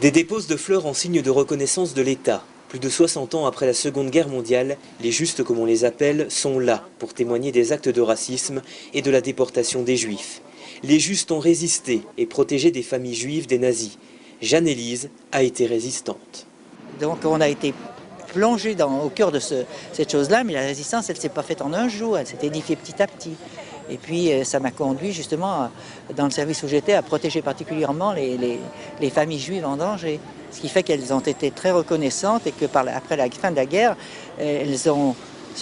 Des déposes de fleurs en signe de reconnaissance de l'État. Plus de 60 ans après la Seconde Guerre mondiale, les Justes, comme on les appelle, sont là pour témoigner des actes de racisme et de la déportation des Juifs. Les Justes ont résisté et protégé des familles juives des nazis. Jeanne-Élise a été résistante. Donc on a été plongé au cœur de cette chose-là, mais la résistance, elle ne s'est pas faite en un jour, elle s'est édifiée petit à petit. Et puis ça m'a conduit justement, dans le service où j'étais, à protéger particulièrement les familles juives en danger. Ce qui fait qu'elles ont été très reconnaissantes et que après la fin de la guerre, ce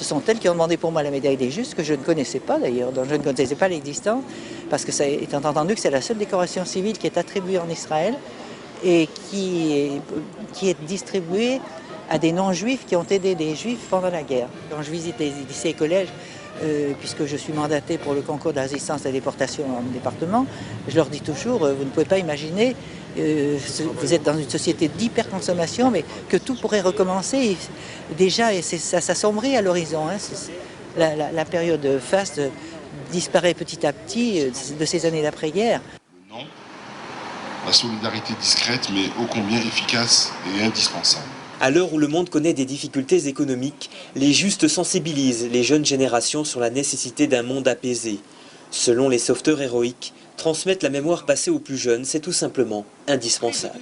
sont elles qui ont demandé pour moi la médaille des Justes, que je ne connaissais pas d'ailleurs, dont je ne connaissais pas l'existence, parce que étant entendu que c'est la seule décoration civile qui est attribuée en Israël et qui est distribuée à des non-juifs qui ont aidé des juifs pendant la guerre. Quand je visite les lycées et collèges, puisque je suis mandaté pour le concours de la résistance à la déportation dans mon département, je leur dis toujours, vous ne pouvez pas imaginer, vous êtes dans une société d'hyperconsommation, mais que tout pourrait recommencer. Déjà, ça s'assombrit à l'horizon. Hein, la période faste disparaît petit à petit de ces années d'après-guerre. Non, la solidarité discrète, mais ô combien efficace et indispensable. À l'heure où le monde connaît des difficultés économiques, les Justes sensibilisent les jeunes générations sur la nécessité d'un monde apaisé. Selon les sauveteurs héroïques, transmettre la mémoire passée aux plus jeunes, c'est tout simplement indispensable.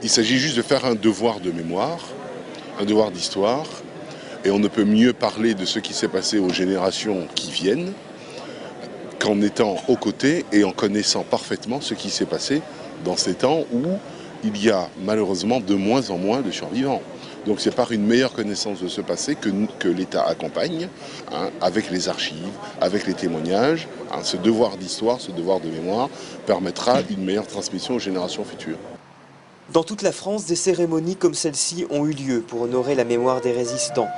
Il s'agit juste de faire un devoir de mémoire, un devoir d'histoire, et on ne peut mieux parler de ce qui s'est passé aux générations qui viennent qu'en étant aux côtés et en connaissant parfaitement ce qui s'est passé dans ces temps où il y a malheureusement de moins en moins de survivants. Donc c'est par une meilleure connaissance de ce passé que l'État accompagne, avec les archives, avec les témoignages. Ce devoir d'histoire, ce devoir de mémoire permettra une meilleure transmission aux générations futures. Dans toute la France, des cérémonies comme celle-ci ont eu lieu pour honorer la mémoire des résistants.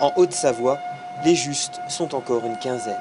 En Haute-Savoie, les Justes sont encore une quinzaine.